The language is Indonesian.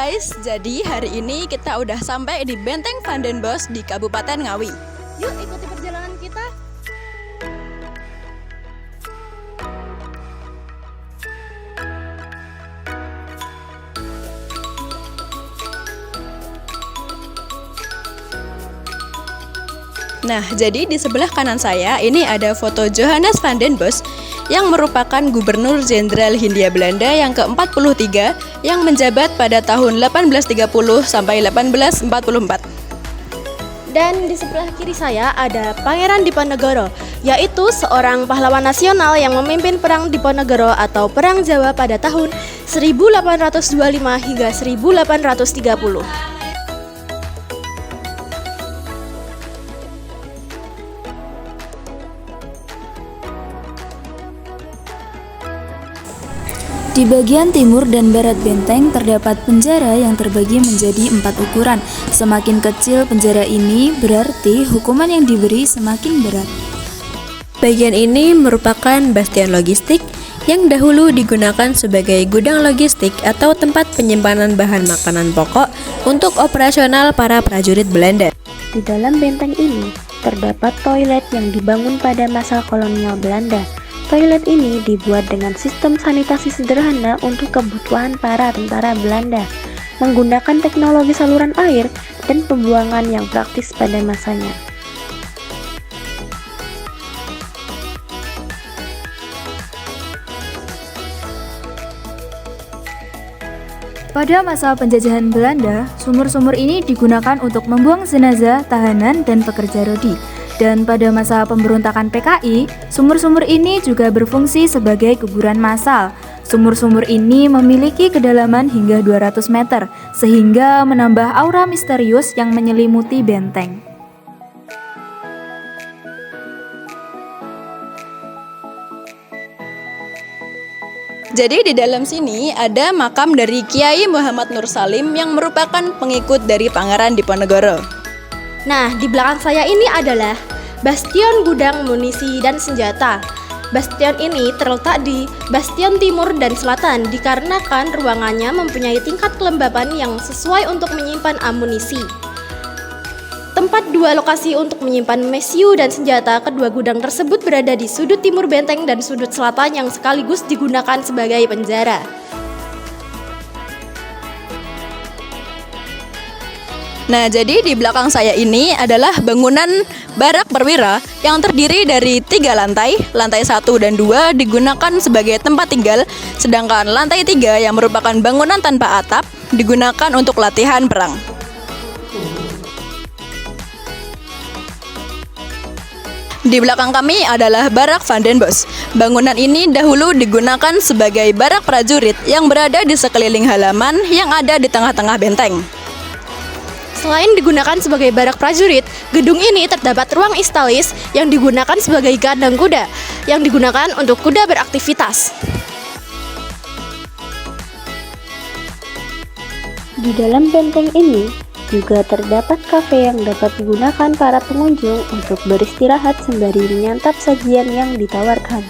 guys, jadi hari ini kita udah sampai di Benteng Van den Bosch di Kabupaten Ngawi. Yuk ikuti perjalanan kita. Nah, jadi di sebelah kanan saya ini ada foto Johannes van den Bosch yang merupakan Gubernur Jenderal Hindia Belanda yang ke-43 yang menjabat pada tahun 1830 sampai 1844. Dan di sebelah kiri saya ada Pangeran Diponegoro, yaitu seorang pahlawan nasional yang memimpin Perang Diponegoro atau Perang Jawa pada tahun 1825 hingga 1830. Di bagian timur dan barat benteng terdapat penjara yang terbagi menjadi 4 ukuran. Semakin kecil penjara ini berarti hukuman yang diberi semakin berat. Bagian ini merupakan bastion logistik yang dahulu digunakan sebagai gudang logistik atau tempat penyimpanan bahan makanan pokok untuk operasional para prajurit Belanda. Di dalam benteng ini terdapat toilet yang dibangun pada masa kolonial Belanda. Toilet ini dibuat dengan sistem sanitasi sederhana untuk kebutuhan para tentara Belanda, menggunakan teknologi saluran air dan pembuangan yang praktis pada masanya. Pada masa penjajahan Belanda, sumur-sumur ini digunakan untuk membuang jenazah, tahanan, dan pekerja rodi. Dan pada masa pemberontakan PKI, sumur-sumur ini juga berfungsi sebagai kuburan massal. Sumur-sumur ini memiliki kedalaman hingga 200 meter, sehingga menambah aura misterius yang menyelimuti benteng. Jadi di dalam sini ada makam dari Kiai Muhammad Nur Salim yang merupakan pengikut dari Pangeran Diponegoro. Nah, di belakang saya ini adalah bastion gudang munisi dan senjata. Bastion ini terletak di bastion timur dan selatan dikarenakan ruangannya mempunyai tingkat kelembapan yang sesuai untuk menyimpan amunisi. Tempat dua lokasi untuk menyimpan mesiu dan senjata kedua gudang tersebut berada di sudut timur benteng dan sudut selatan yang sekaligus digunakan sebagai penjara. Nah, jadi di belakang saya ini adalah bangunan Barak Perwira yang terdiri dari 3 lantai. Lantai 1 dan 2 digunakan sebagai tempat tinggal, sedangkan lantai 3 yang merupakan bangunan tanpa atap digunakan untuk latihan perang. Di belakang kami adalah Barak Van den Bosch. Bangunan ini dahulu digunakan sebagai barak prajurit yang berada di sekeliling halaman yang ada di tengah-tengah benteng. Selain digunakan sebagai barak prajurit, gedung ini terdapat ruang istalis yang digunakan sebagai kandang kuda, yang digunakan untuk kuda beraktivitas. Di dalam benteng ini juga terdapat kafe yang dapat digunakan para pengunjung untuk beristirahat sembari menyantap sajian yang ditawarkan.